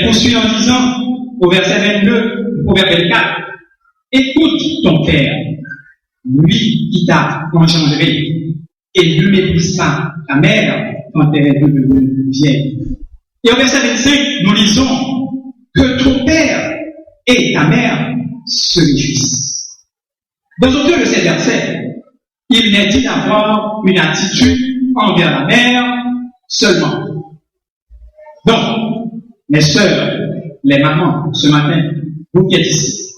poursuit en disant, au verset 22, au verset 24, écoute ton père, lui qui t'a engendré, et ne méprise pas ta mère quand elle est devenue vieille. Et au verset 25, nous lisons que ton père et ta mère se réjouissent. Dans aucun de ces versets, il n'est dit d'avoir une attitude envers la mère seulement. Donc, mes sœurs, les mamans, ce matin, vous qui êtes ici,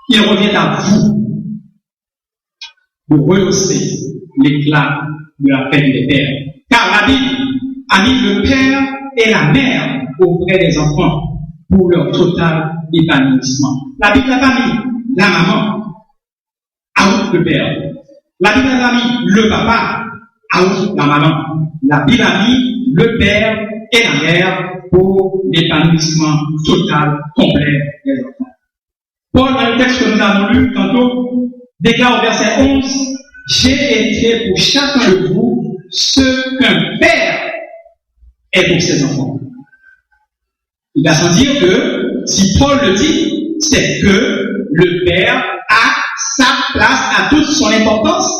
il revient à vous de rehausser l'éclat de la fête des pères. Car la Bible a mis le père et la mère auprès des enfants pour leur total épanouissement. La Bible n'a pas mis la maman out le père. La Bible n'a pas mis le papa out la maman. La Bible a mis le père et la mère pour l'épanouissement total, complet des enfants. Paul, dans le texte que nous avons lu tantôt, déclare au verset 11, j'ai été pour chacun de vous ce qu'un père est pour ses enfants. Il va sans dire que, si Paul le dit, c'est que le père a sa place, a toute son importance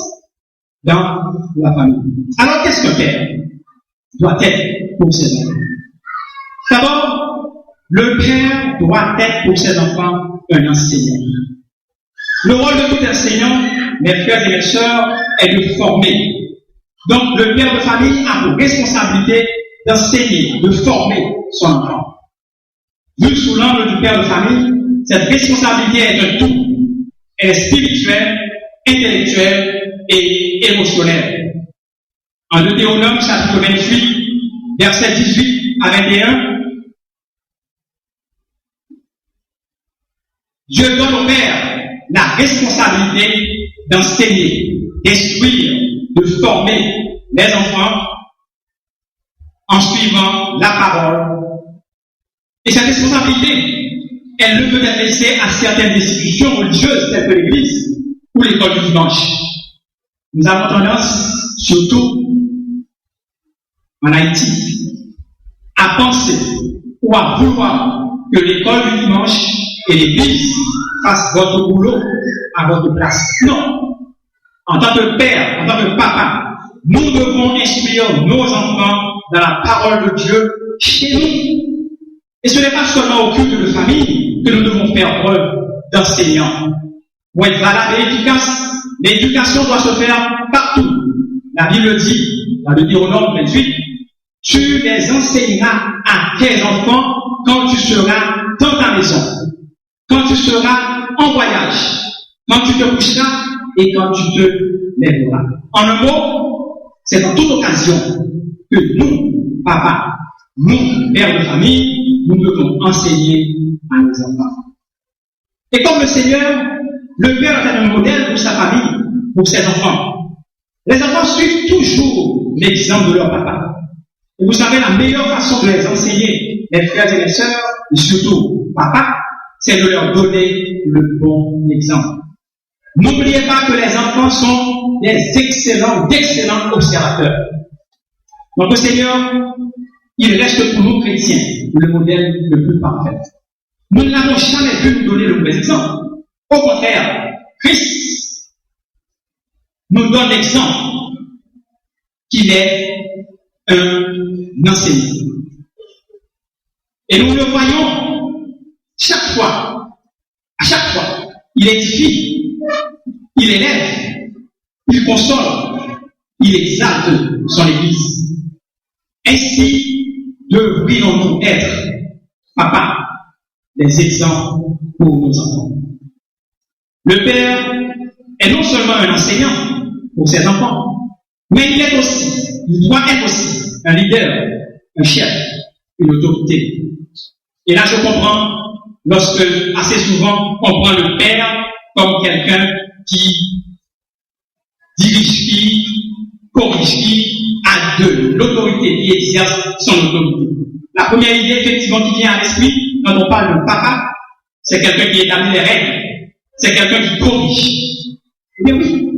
dans la famille. Alors, qu'est-ce qu'un père doit être pour ses enfants? D'abord, le père doit être pour ses enfants un enseignant. Le rôle de tout enseignant, mes frères et mes sœurs, est de former. Donc, le père de famille a pour responsabilité d'enseigner, de former son enfant. Vu sous l'angle du père de famille, cette responsabilité est un tout. Elle est spirituelle, intellectuelle et émotionnelle. En Deutéronome, chapitre 28, versets 18 à 21, Dieu donne au père la responsabilité d'enseigner, d'instruire, de former les enfants en suivant la parole. Et cette responsabilité, elle ne peut être laissée à certaines institutions religieuses telles que l'Église ou l'école du dimanche. Nous avons tendance, surtout en Haïti, à penser ou à vouloir que l'école du dimanche et l'Église fassent votre boulot à votre place. Non. En tant que père, en tant que papa, nous devons instruire nos enfants dans la parole de Dieu chez nous. Et ce n'est pas seulement au culte de famille que nous devons faire preuve d'enseignants. Pour être valable et efficace, l'éducation doit se faire partout. La Bible dit, dans le Deutéronome 28, tu les enseigneras à tes enfants quand tu seras dans ta maison, quand tu seras en voyage, quand tu te coucheras et quand tu te lèveras. En un mot, c'est dans toute occasion que nous, papa, nous, pères de famille, nous devons enseigner à nos enfants. Et comme le Seigneur, le Père est un modèle pour sa famille, pour ses enfants. Les enfants suivent toujours l'exemple de leur papa. Et vous savez, la meilleure façon de les enseigner, les frères et les sœurs, et surtout papa, c'est de leur donner le bon exemple. N'oubliez pas que les enfants sont d'excellents observateurs. Donc le Seigneur, il reste pour nous chrétiens le modèle le plus parfait. Nous n'avons jamais vu nous donner le mauvais exemple. Au contraire, Christ nous donne l'exemple qu'il est un enseignant. Et nous le voyons chaque fois, à chaque fois, il édifie, il élève, il console, il exalte son Église. Ainsi devrions-nous être, papa, des exemples pour nos enfants. Le Père est non seulement un enseignant pour ses enfants, mais il doit être aussi un leader, un chef, une autorité. Et là, je comprends lorsque, assez souvent, on prend le Père comme quelqu'un qui dirige qui, corrige qui, a de l'autorité, qui exerce son autorité. La première idée, effectivement, qui vient à l'esprit, quand on parle de papa, c'est quelqu'un qui établit les règles, c'est quelqu'un qui corrige. Mais oui,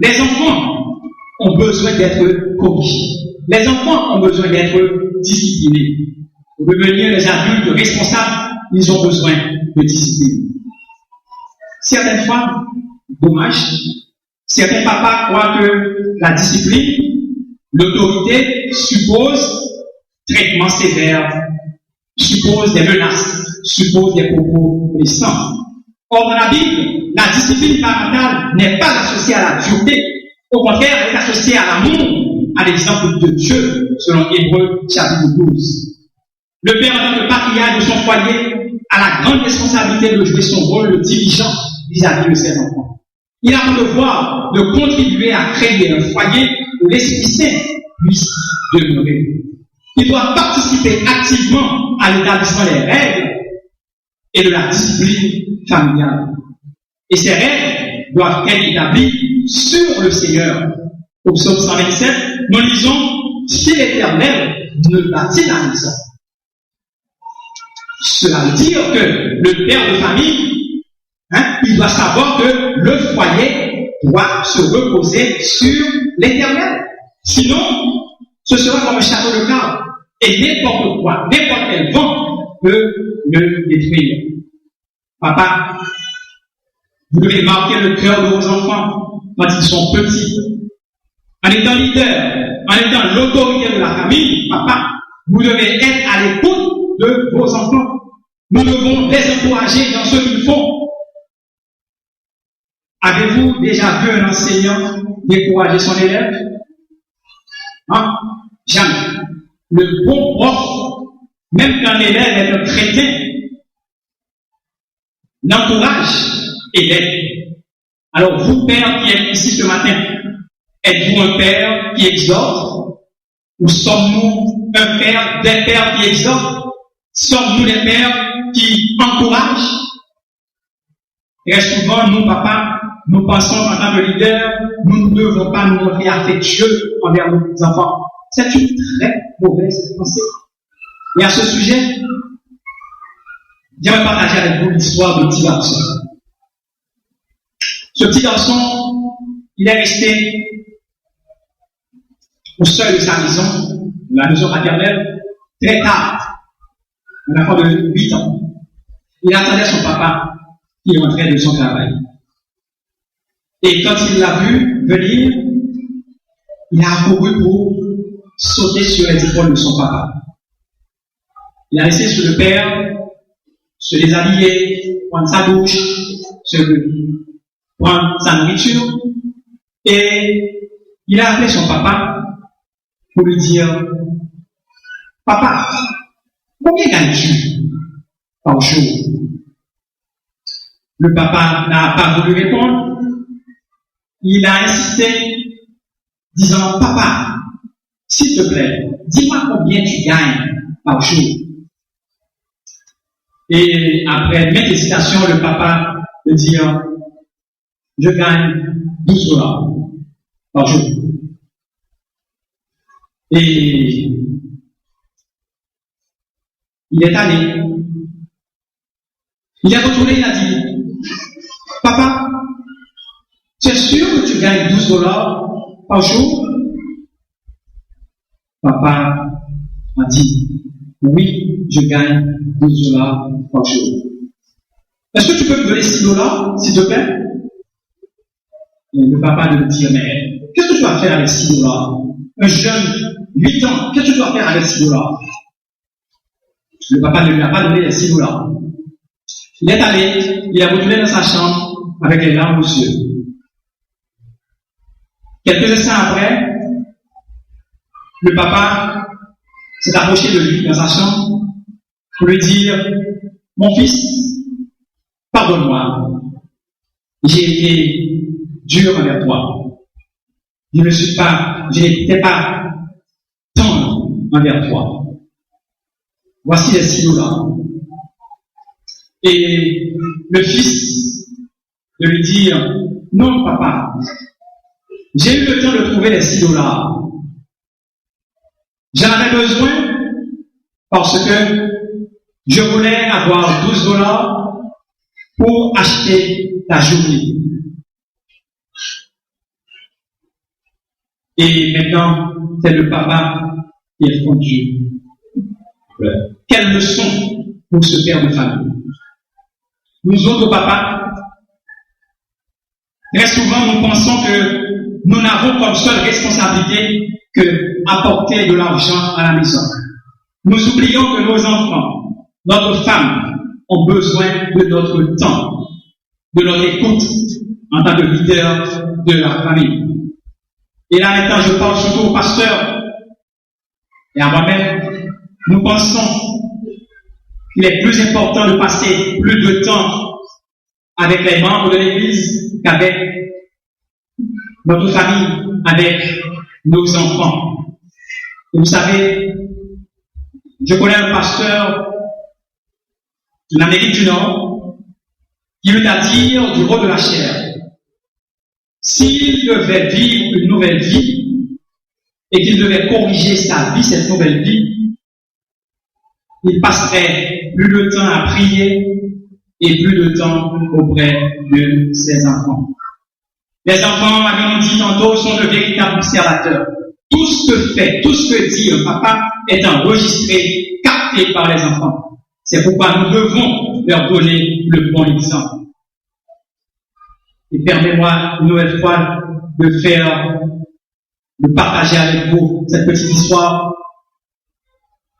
les enfants ont besoin d'être corrigés. Les enfants ont besoin d'être disciplinés. Pour devenir les adultes responsables, ils ont besoin de discipline. Certaines fois, dommage, certains papas croient que la discipline, l'autorité suppose traitement sévère, suppose des menaces, suppose des propos blessants. Or, dans la Bible, la discipline parentale n'est pas associée à la dureté. Au contraire, elle est associée à l'amour, à l'exemple de Dieu, selon Hébreux chapitre 12. Le père, en tant que patriarche de son foyer, a la grande responsabilité de jouer son rôle de dirigeant vis-à-vis de ses enfants. Il a le devoir de contribuer à créer un foyer où l'Esprit Saint puisse demeurer. Il doit participer activement à l'établissement des règles et de la discipline familiale. Et ces règles doivent être établies sur le Seigneur. Au psaume 127, nous lisons « Si l'Éternel ne bâtit la maison ». Cela veut dire que le père de famille, il doit savoir que le foyer doit se reposer sur l'Éternel. Sinon, ce sera comme un château de cartes. Et n'importe quoi, n'importe quel vent peut le détruire. Papa, vous devez marquer le cœur de vos enfants quand ils sont petits. En étant leader, en étant l'autorité de la famille, papa, vous devez être à l'écoute de vos enfants. Nous devons les encourager dans ce qu'ils font. Avez-vous déjà vu un enseignant décourager son élève? Non, jamais. Le bon prof, même quand l'élève est un chrétien, l'encourage et l'aide. Alors, vous, père qui êtes ici ce matin, êtes-vous un père qui exhorte? Ou sommes-nous un père, des pères qui exhortent? Sommes-nous des pères qui encouragent? Très souvent, nous, papa, nous pensons en tant que leader, nous ne devons pas nous montrer affectueux envers nos enfants. C'est une très mauvaise pensée. Et à ce sujet, j'aimerais partager avec vous l'histoire d'un petit garçon. Ce petit garçon, il est resté au seuil de sa maison, la maison maternelle, très tard. Un enfant de 8 ans. Il attendait son papa qui rentrait de son travail. Et quand il l'a vu venir, il a accouru pour sauter sur les épaules de son papa. Il a laissé sur le père se déshabiller, prendre sa douche, prendre sa nourriture. Et il a appelé son papa pour lui dire « Papa, combien gagnes-tu par jour ?» Le papa n'a pas voulu répondre. Il a insisté, disant « Papa, s'il te plaît, dis-moi combien tu gagnes par jour. » Et après maintes hésitations, le papa veut dire « Je gagne 12 dollars par jour. » Et il est allé. Il est retourné, il a dit « Papa, tu es sûr que tu gagnes 12 dollars par jour? » Papa a dit « Oui, je gagne 12 dollars par jour. » Est-ce que tu peux me donner 6 dollars, s'il te plaît? Et le papa de dire « Mais qu'est-ce que tu vas faire avec 6 dollars? Un jeune, 8 ans, qu'est-ce que tu vas faire avec 6 dollars? » Le papa ne lui a pas donné les 6 dollars. Il est allé, il est retourné dans sa chambre avec les larmes aux yeux. Quelques instants après, le papa s'est approché de lui dans sa chambre pour lui dire « Mon fils, pardonne-moi, j'ai été dur envers toi. Je n'étais pas tendre envers toi. Voici les 6 dollars. » Et le fils de lui dire « Non, papa, j'ai eu le temps de trouver les 6 dollars. J'en avais besoin parce que je voulais avoir 12 dollars pour acheter ta journée. Et maintenant, c'est le papa qui est fondu. quelle leçon pour ce père de famille. Nous autres papas, très souvent nous pensons que nous n'avons comme seule responsabilité que apporter de l'argent à la maison. Nous oublions que nos enfants, notre femme, ont besoin de notre temps, de notre écoute en tant que leader de la famille. Et là maintenant, je parle surtout au pasteur et à moi-même. Nous pensons qu'il est plus important de passer plus de temps avec les membres de l'Église qu'avec notre famille, avec nos enfants. Et vous savez, je connais un pasteur de l'Amérique du Nord qui eut à dire du rôle de la chair. S'il devait vivre une nouvelle vie et qu'il devait corriger sa vie, cette nouvelle vie, il passerait plus de temps à prier et plus de temps auprès de ses enfants. Les enfants, comme on dit tantôt, sont de véritables observateurs. Tout ce que fait, tout ce que dit un papa est enregistré, capté par les enfants. C'est pourquoi nous devons leur donner le bon exemple. Et permettez-moi une nouvelle fois de partager avec vous cette petite histoire.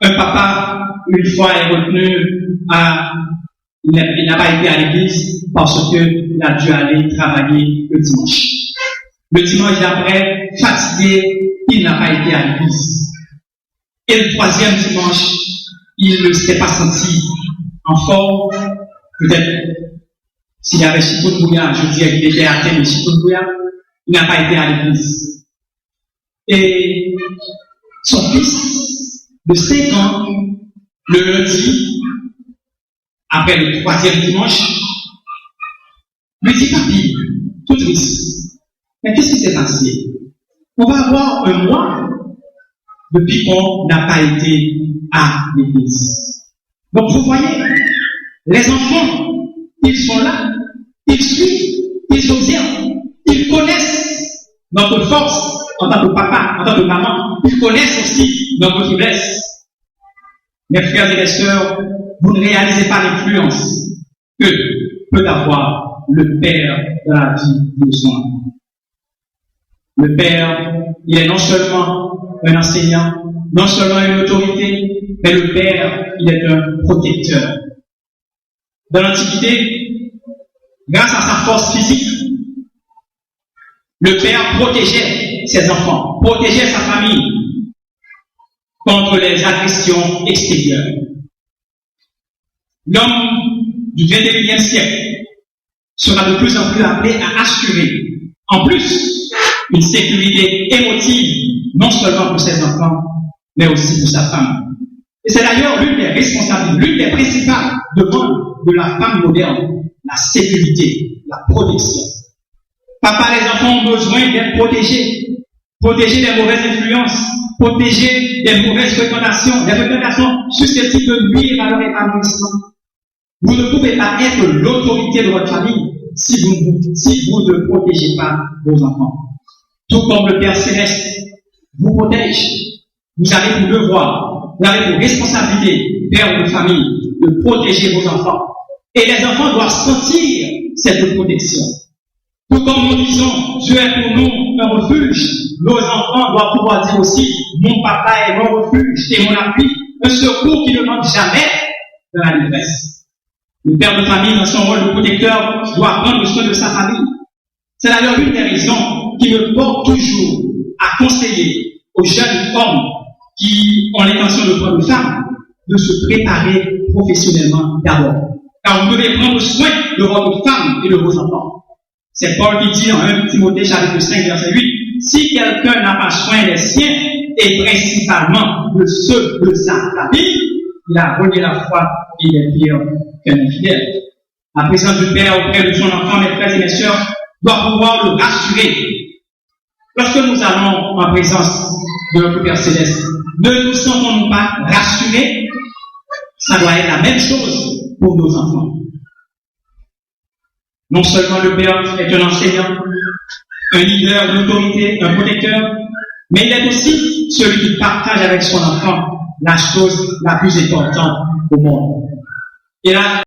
Un papa, une fois, est retenu il n'a pas été à l'église parce qu'il a dû aller travailler le dimanche. Le dimanche d'après, fatigué, il n'a pas été à l'église. Et le troisième dimanche, il ne s'est pas senti en forme. Peut-être, s'il y avait chikungunya, je dirais qu'il était atteint de chikungunya, il n'a pas été à l'église. Et son fils de 5 ans, le lundi, après le troisième dimanche, lui dit: Papi, tout triste, mais qu'est-ce qui s'est passé? On va avoir un mois depuis qu'on n'a pas été à l'église. Donc vous voyez, les enfants, ils sont là, ils suivent, ils observent, ils connaissent notre force en tant que papa, en tant que maman, ils connaissent aussi notre faiblesse. Mes frères et mes sœurs, vous ne réalisez pas l'influence que peut avoir le père dans la vie de son enfant. Le père, il est non seulement un enseignant, non seulement une autorité, mais le père, il est un protecteur. Dans l'Antiquité, grâce à sa force physique, le père protégeait ses enfants, protégeait sa famille contre les agressions extérieures. L'homme du 21e siècle sera de plus en plus appelé à assurer, en plus, une sécurité émotive, non seulement pour ses enfants, mais aussi pour sa femme. Et c'est d'ailleurs l'une des responsabilités, l'une des principales demandes de la femme moderne, la sécurité, la protection. Papa, les enfants ont besoin d'être protégés des mauvaises influences, protégés des mauvaises fréquentations, des fréquentations susceptibles de nuire à leur épanouissement. Vous ne pouvez pas être l'autorité de votre famille si vous ne protégez pas vos enfants. Tout comme le Père Céleste vous protège, vous avez pour devoir, vous avez pour responsabilité, père de famille, de protéger vos enfants. Et les enfants doivent sentir cette protection. Tout comme nous disons, Dieu est pour nous un refuge, nos enfants doivent pouvoir dire aussi, mon papa est mon refuge et mon appui, un secours qui ne manque jamais dans la détresse. Le père de famille, dans son rôle de protecteur, doit prendre soin de sa famille. C'est d'ailleurs une des raisons qui me porte toujours à conseiller aux jeunes hommes qui ont l'intention de prendre une femme, de se préparer professionnellement d'abord. Car vous devez prendre soin de votre femme et de vos enfants. C'est Paul qui dit dans 1 Timothée chapitre 5, verset 8, si quelqu'un n'a pas soin des siens, et principalement de ceux de sa famille, il a renié la foi et il est pire qu'un infidèle. La présence du Père auprès de son enfant, mes frères et mes sœurs, doit pouvoir le rassurer. Lorsque nous allons en présence de notre Père Céleste, ne nous sentons-nous pas rassurés? Ça doit être la même chose pour nos enfants. Non seulement le Père est un enseignant, un leader, une autorité, un protecteur, mais il est aussi celui qui partage avec son enfant la chose la plus importante au monde. Et là,